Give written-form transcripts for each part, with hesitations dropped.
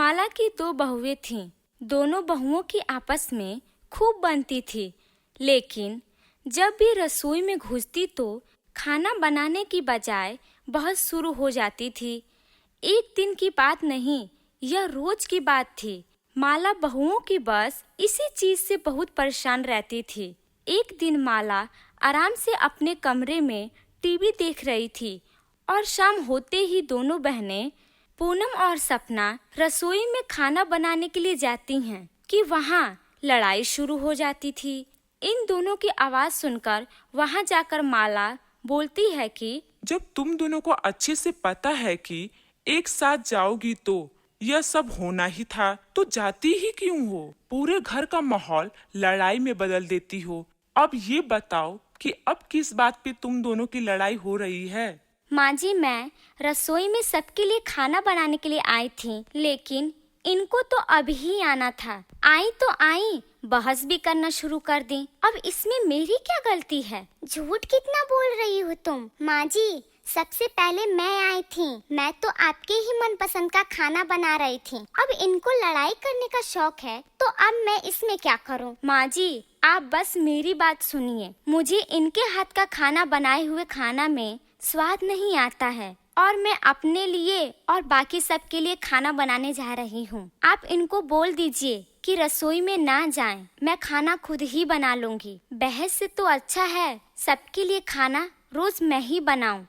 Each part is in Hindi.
माला की दो बहुएं थीं। दोनों बहुओं की आपस में खूब बनती थी, लेकिन जब भी रसोई में घुसती तो खाना बनाने की बजाय बहस शुरू हो जाती थी। एक दिन की बात नहीं, यह रोज की बात थी। माला बहुओं की बस इसी चीज से बहुत परेशान रहती थी। एक दिन माला आराम से अपने कमरे में टीवी देख रही थी और शाम होते ही दोनों बहनें पूनम और सपना रसोई में खाना बनाने के लिए जाती हैं कि वहाँ लड़ाई शुरू हो जाती थी। इन दोनों की आवाज सुनकर वहाँ जाकर माला बोलती है कि जब तुम दोनों को अच्छे से पता है कि एक साथ जाओगी तो यह सब होना ही था, तो जाती ही क्यों हो? पूरे घर का माहौल लड़ाई में बदल देती हो। अब ये बताओ कि अब किस बात पे तुम दोनों की लड़ाई हो रही है? माँ जी, मैं रसोई में सबके लिए खाना बनाने के लिए आई थी, लेकिन इनको तो अभी ही आना था। आई तो आई, बहस भी करना शुरू कर दी। अब इसमें मेरी क्या गलती है? झूठ कितना बोल रही हो तुम? माँ जी, सबसे पहले मैं आई थी। मैं तो आपके ही मनपसंद का खाना बना रही थी। अब इनको लड़ाई करने का शौक है, तो अब मैं इसमें क्या करूं? माँ जी, आप बस मेरी बात सुनिए। मुझे इनके हाथ का खाना बनाए हुए खाना में स्वाद नहीं आता है और मैं अपने लिए और बाकी सबके लिए खाना बनाने जा रही हूँ। आप इनको बोल दीजिए कि रसोई में ना जाएं। मैं खाना खुद ही बना लूंगी। बहस से तो अच्छा है सबके लिए खाना रोज मैं ही बनाऊं।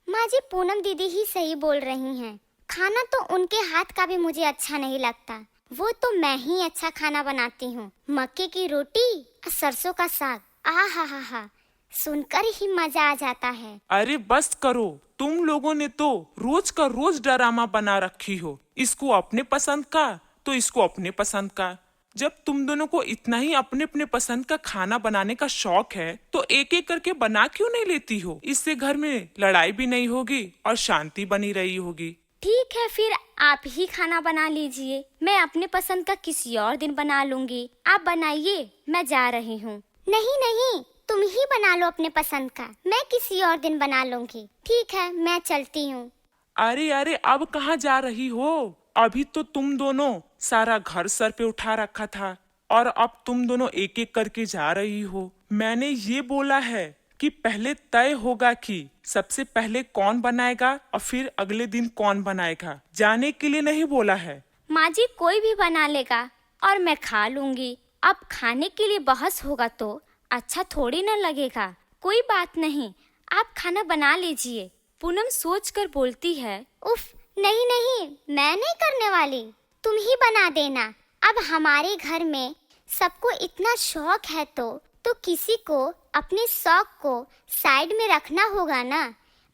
माँ जी, पूनम दीदी ही सही बोल रही हैं। खाना तो उनके हाथ का भी मुझे अच्छा नहीं लगता। वो तो मैं ही अच्छा खाना बनाती हूँ। मक्के की रोटी और सरसों का साग, आहा, सुनकर ही मजा आ जाता है। अरे बस करो, तुम लोगों ने तो रोज का रोज ड्रामा बना रखी हो। इसको अपने पसंद का तो इसको अपने पसंद का। जब तुम दोनों को इतना ही अपने अपने पसंद का खाना बनाने का शौक है, तो एक एक करके बना क्यों नहीं लेती हो? इससे घर में लड़ाई भी नहीं होगी और शांति बनी रही होगी। ठीक है, फिर आप ही खाना बना लीजिए। मैं अपने पसंद का किसी और दिन बना लूंगी। आप बनाइए, मैं जा रही हूँ। नहीं, तुम ही बना लो अपने पसंद का। मैं किसी और दिन बना लूंगी। ठीक है, मैं चलती हूँ। अरे अब कहाँ जा रही हो? अभी तो तुम दोनों सारा घर सर पे उठा रखा था और अब तुम दोनों एक एक करके जा रही हो। मैंने ये बोला है कि पहले तय होगा कि सबसे पहले कौन बनाएगा और फिर अगले दिन कौन बनाएगा। जाने के लिए नहीं बोला है। माँ जी, कोई भी बना लेगा और मैं खा लूंगी। अब खाने के लिए बहस होगा तो अच्छा थोड़ी न लगेगा। कोई बात नहीं, आप खाना बना लीजिए। पूनम सोचकर बोलती है, उफ, नहीं, मैं नहीं करने वाली। तुम ही बना देना। अब हमारे घर में सबको इतना शौक है तो किसी को अपने शौक को साइड में रखना होगा ना।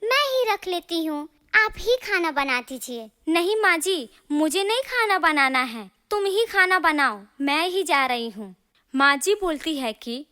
मैं ही रख लेती हूँ। आप ही खाना बना दीजिए। नहीं माँ जी, मुझे नहीं खाना बनाना है। तुम ही खाना बनाओ, मैं ही जा रही हूँ। माँ जी बोलती है कि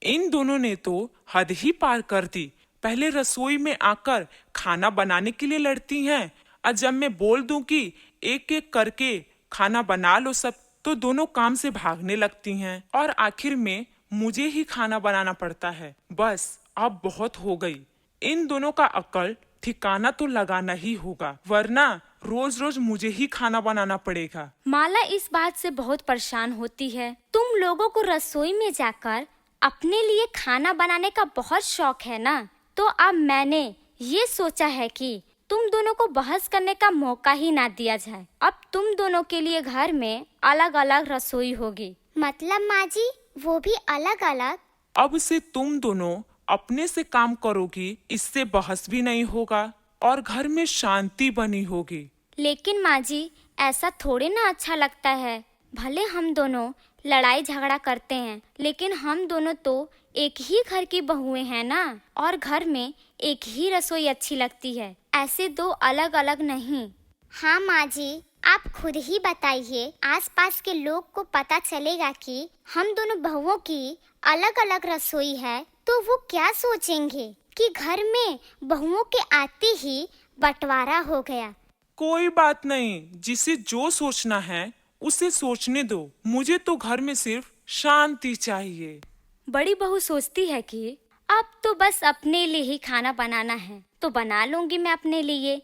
इन दोनों ने तो हद ही पार कर दी। पहले रसोई में आकर खाना बनाने के लिए लड़ती हैं और जब मैं बोल दूं कि एक एक करके खाना बना लो सब, तो दोनों काम से भागने लगती हैं और आखिर में मुझे ही खाना बनाना पड़ता है। बस अब बहुत हो गई। इन दोनों का अकल ठिकाना तो लगाना ही होगा, वरना रोज रोज मुझे ही खाना बनाना पड़ेगा। माला इस बात से बहुत परेशान होती है। तुम लोगों को रसोई में जाकर अपने लिए खाना बनाने का बहुत शौक है ना, तो अब मैंने ये सोचा है कि तुम दोनों को बहस करने का मौका ही ना दिया जाए। अब तुम दोनों के लिए घर में अलग अलग रसोई होगी। मतलब माँ जी, वो भी अलग अलग? अब से तुम दोनों अपने से काम करोगी, इससे बहस भी नहीं होगा और घर में शांति बनी होगी। लेकिन माँ जी, ऐसा थोड़ी ना अच्छा लगता है। भले हम दोनों लड़ाई झगड़ा करते हैं, लेकिन हम दोनों तो एक ही घर की बहुएं हैं ना, और घर में एक ही रसोई अच्छी लगती है, ऐसे दो अलग अलग नहीं। हाँ माँ जी, आप खुद ही बताइए। आसपास के लोग को पता चलेगा कि हम दोनों बहुओं की अलग अलग रसोई है, तो वो क्या सोचेंगे कि घर में बहुओं के आते ही बंटवारा हो गया। कोई बात नहीं, जिसे जो सोचना है उसे सोचने दो। मुझे तो घर में सिर्फ शांति चाहिए। बड़ी बहू सोचती है कि अब तो बस अपने लिए ही खाना बनाना है, तो बना लूंगी मैं अपने लिए।